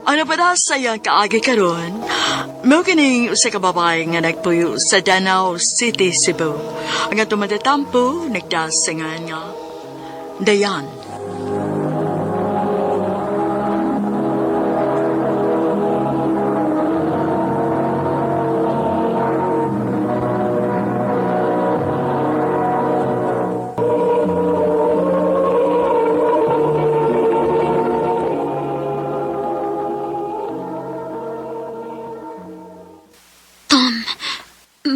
Ano ba da saya kaagi karon? Mao kining usa ka babae nga nagpuyo sa Danau City, Cebu. Ang atong matatampo nagdasingan nga Dayan.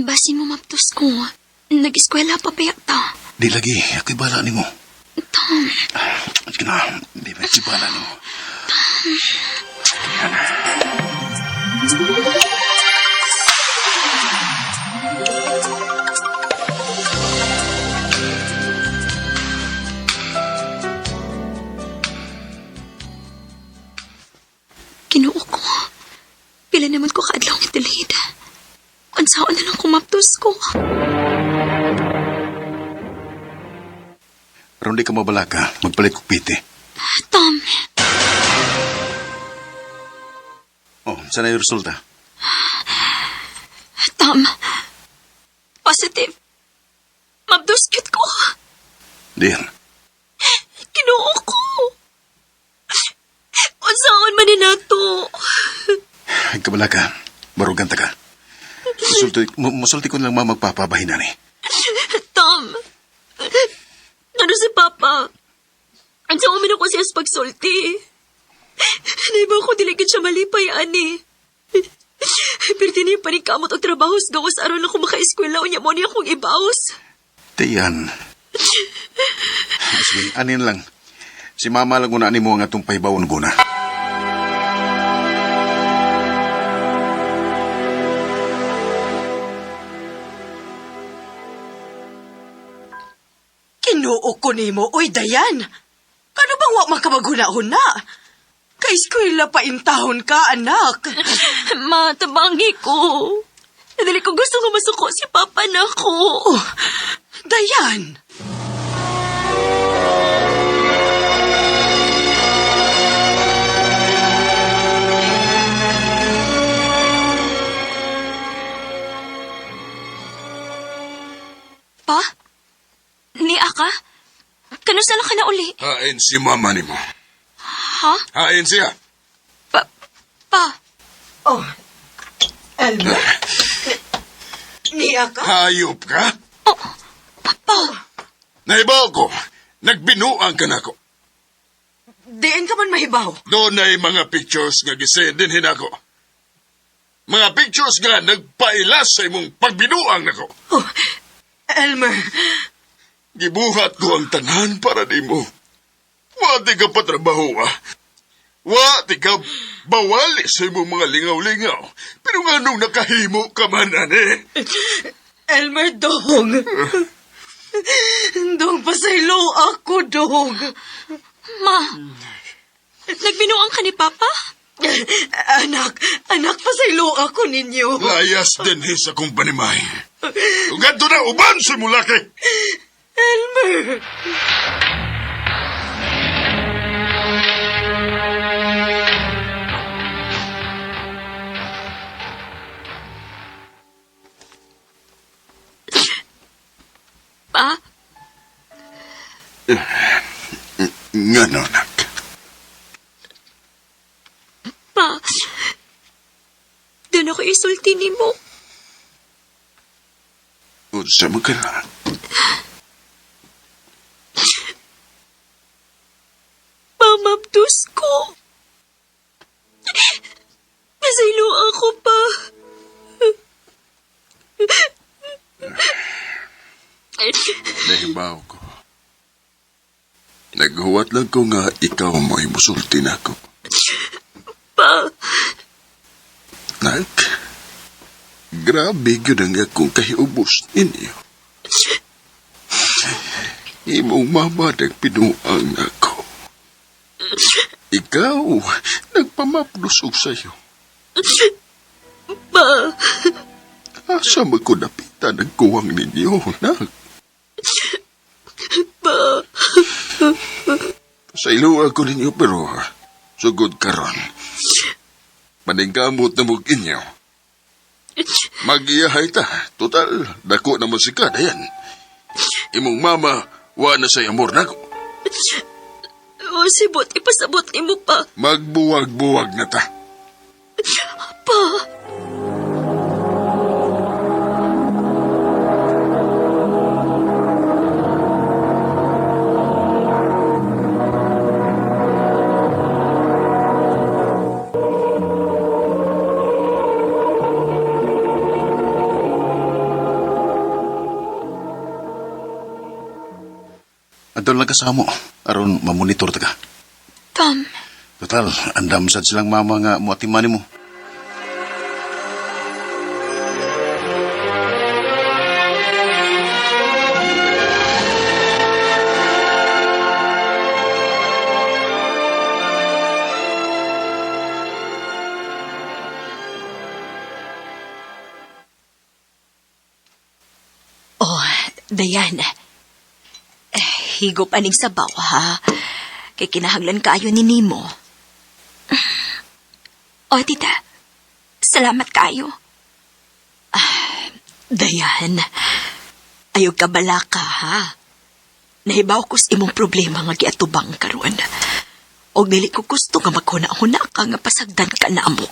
Basin mo maptos ko. Nag-eskwela pa pa ta. Di lagi, ako'y bala ni mo. Tom. Sige na, di ba si bala ni mo. Kinuo ko. Pila naman ko kaadlaw ng tilid. Unsaon na lang kumaptos ko. Pero di ka mabalaga, magpalit ko piti. Tom. Oh, sana yung resulta? Tom. Positive. Maptos cute ko. Diyan. Kinuo ko. Unsaon man ninato. Ay, kabalaga, barugan ta ka. Masulti ko lang magpapabahin na ni. Tom. Ano si Papa? Ang sa umin ako siya sa pagsulti. Naiba ko diligid siya malipay, ani. Pero tinipan ni kamot ang trabaho sa gawas aron ako maka-eskwela o niya mo niya akong ibawas. Tiyan. Sige, anin lang. Si Mama lang una mo ang atong pahibawon guna. Kinuo ko nimo, oy Dayan. Kano bang wa makabaguna-huna? Ka-eskwela pa intahon ka, anak. Matabangi ko. Nadali ko gusto nga masuko si Papa na ko. Oh, Dayan. Pa? Ni Aka? Kano saan ka na uli? Hain si Mama ni mo. Ha? Hain siya. Pa? Oh, Elmo. Niya ka? Hayop ka? Oh, Pa? Naibaw ko. Nagbinuang ka na ko. Diin ka man mahibaw. Doon ay mga pictures nga gisend din hinako. Mga pictures nga nagpailas sa imong pagbinuang nako. Oh, Elmer. Gibuhat ko ang tanan para di mo. Wati ka patrabaho Wati ka bawali sa imong mga lingaw-lingaw. Pero nga nung nakahimo ka man, ane. Elmer, dong. Dong, pasaylo ako, dong. Ma? Nagbinuang ka ni Papa? Anak, pasaylo ako ninyo. Layas din sa kong panimay. Tugad to na uban sa mulaki. Elmer! Pa? Nga no, anak. Pa? Doon ako isulti ni mo. Unsa mo ka na? Mamaptos ko. Nasaylo ako pa. Nahibaw ko. Naghuwat lang ko nga ikaw mo'y musulti na ko. Pa? Nak, grabe yun ang akong kahiubos ninyo. Imong mama nagpinuang ako. Ikaw, nagpamaplusog sa'yo. Pa? Asa mo ko napitan ang kuwang ninyo, nak? Pa? Sa iluwa ko ninyo pero sugod karon. Maningkamot na mong inyo. Mag-iyahay ta. Total, dako naman si ka, dayan. Imong mama, wa na say amor nako. O sibot, ipasabot ni mo pa. Magbuwag-buwag na ta. Pa. Adol lang kasamo. Aron mamonitor ta ka. Tom, Total, andam sad silang mama nga muatimani mo. oh, Dayan. Higop aning sabaw, ha? Kay kinahanglan kaayo ni Nimo. O, tita. Salamat kaayo. Dayan. Ayog ka bala ka, ha? Nahibaw ko sa imong problema nga giatubang karon. Og dili ko gusto nga maghuna-huna ka nga pasagdan ka na amo.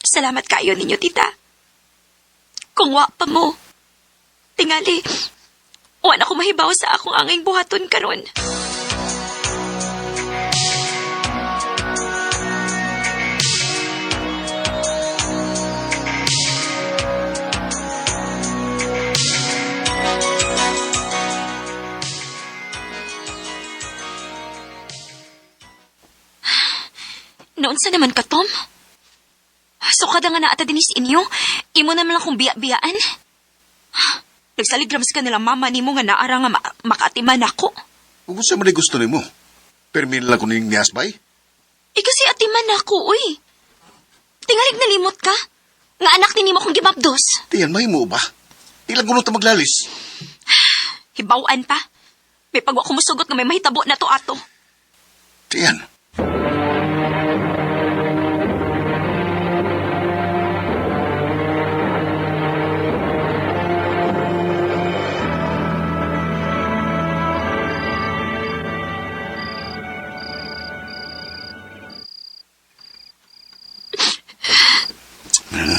Salamat kaayo ninyo, tita. Kung wa pa mo, tingali, wala ko mahibaw sa akong anging buhaton karon. Noon sa naman ka, Tom? So kada nga naata din is inyo, imo naman lang kong biya-biyaan. Nagsaligrams ka nilang mama ni mo nga naara nga makatiman ako. Kung sa man gusto nimo, permin lang ko ning niasbay. Kasi atiman ako, uy. Tingalig nalimot ka. Nga anak ni mo kong gimapdos. Tiyan, mahimo ba? Ilang gunot na maglalis. Hibawaan pa. May pagwa ko musugot nga may mahitabo na to ato. Tiyan.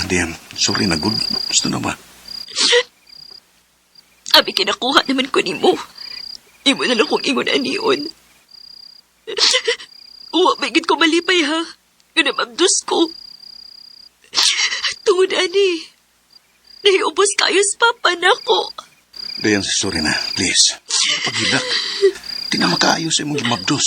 Diyan, sorry na good. Gusto na ba? Abi kinakuha naman ko ni mo. Imo na lang kong ingon anion. Uwa, bagid ko malipay ha. Nga namabdos ko. Tungod ani. Nahiubos kayo sa papa na ko. Diyan, sorry na. Please. Paghidak. Di na makaayos sa imong gimabdos.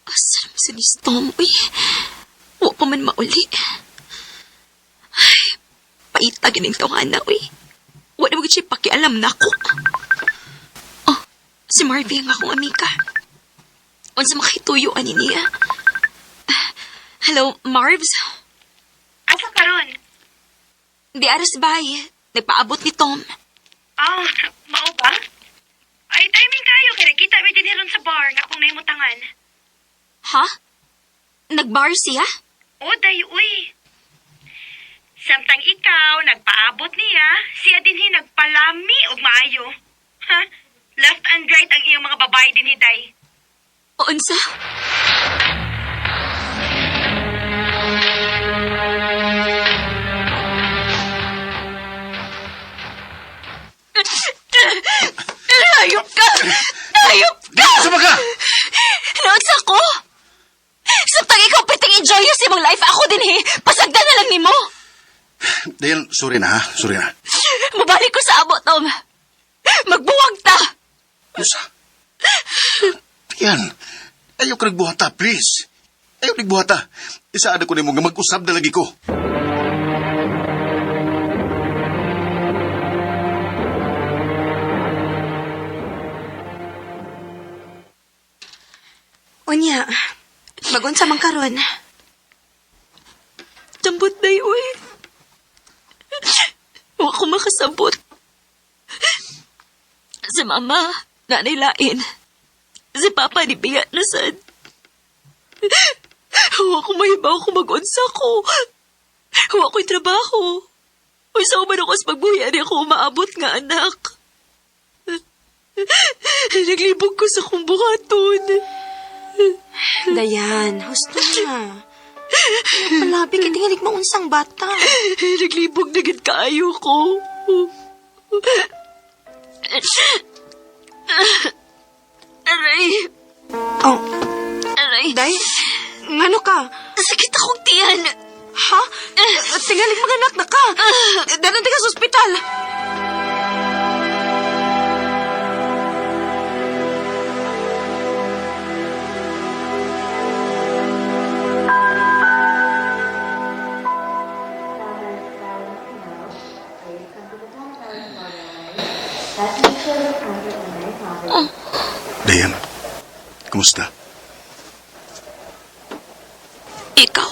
Asam sa ni Tom, uy. Huwag pa man mauli. Ay, paita gining tawahan na, uy. Huwag na siya pakialam na ako. Oh, si Marvy ang akong amika. Unsa makituyoan ni niya. Hello, Marvs? Asa karon? Di aras bay. Nagpaabot ni Tom. Oh, mao ba? Ay, timing kayo. Kaya kita may din ron sa bar na kung naimutangan. Ha? Nagbar siya? O, day, uy. Samtang ikaw, nagpaabot niya, siya din nagpalami og maayo. Ha? Left and right ang iyong mga babae din day. O unsa? Hayop ka! Hayop ka! Sama ka! Naunsa ko? Samtang ikaw piting enjoy sa imong life, ako din pasagdan na lang ni mo. Diyan, sorry na ha. Sorry na. Mabalik ko sa abot, Tom. Magbuwag ta. Usa. Diyan, ayaw ka nagbuhata, please. Ayaw nagbuhata. Isaada ko nimo nga mag-usab na lagi ko. Unya, Magunsa man karon. Tambot day, uy. Huwag ko makasabot. Si mama, nanay lain. Si papa, ni biya na sad. Huwag ko mahibaw kung mag-unsa ko. Huwag ko'y trabaho. Uy, sa uman ako sa pagbuya ni ako umaabot nga anak. Naglibog ko sa kong buhaton. Dayan, husto na. Palabi, kaya tingalig maunsang bata. Naglibog na gid kaayo ko. Aray, Oh, aray. day, ngano ka? Sakit akong tiyan. Ha? Tingalig maganak na ka. Danan ka sa ospital. Dayan, kumusta? Ikaw.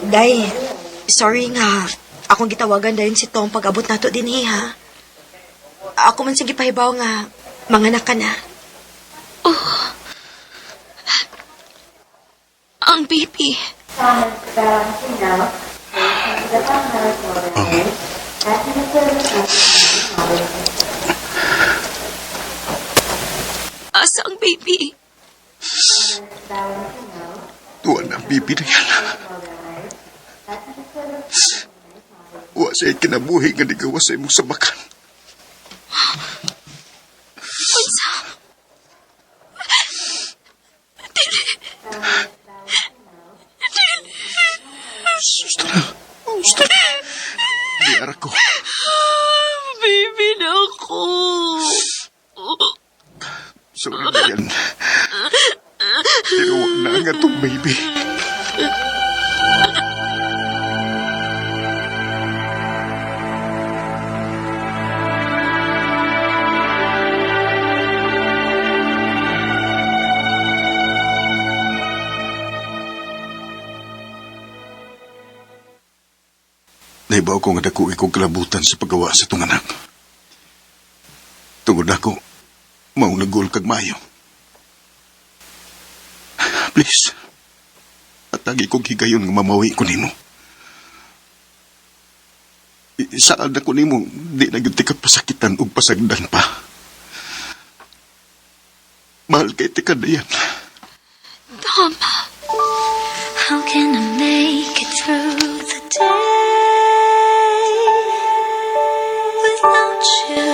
Day, sorry nga. Akong gitawagan dayon si Tom pag-abot nato din ha. Ako man sige pahibaw nga, manganak ka na. Ang baby. Asa ang baby? Tuwan ang bibi na yan. Wa sa'y kinabuhi nga ligawa sa imong sabakan. Unsa? Gusto na. Gusto na. Diyara ko. Baby na ako. Sorry na yan. Pero wag na nga itong baby. Naibaw ko nga dako ikong kalabutan sa paggawa sa itong anak. Tungod ako, maunagol kag mayo. Please, atagi kong higayon nga mamawi ko nimo. Isaad ako nimo, di na gyud ka pasakitan o pasagdan pa. Mahal kay tika na yan. Tom. How can I make it through the day without you,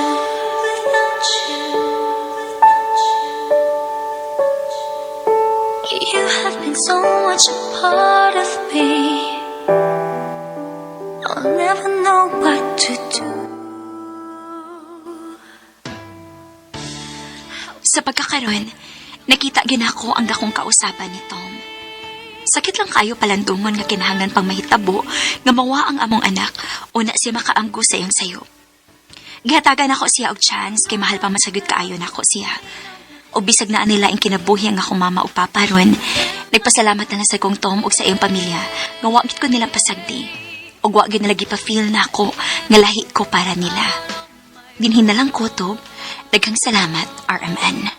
without you, without you? You have been so much a part of me. I'll never know what to do. Sa pagkakaroon, nakita ginako ang dakong kausapan ni Tom. Sakit lang kayo palandungon nga kinahanglan pang mahitabo nga mawa ang among anak o na siya makaanggo sa iyong sayo. Gihatagan ako siya og chance kay mahal pa masagot kaayo nako siya. O bisag na nila ang kinabuhi ang akong mama o papa ron, nagpasalamat na sa kong Tom og sa iyong pamilya nga wa gid ko nilang pasagdi. Og wa gid nila gipa-feel nako nga lahi ko para nila. Dinhin na lang ko, Tob. Daghang salamat, RMN.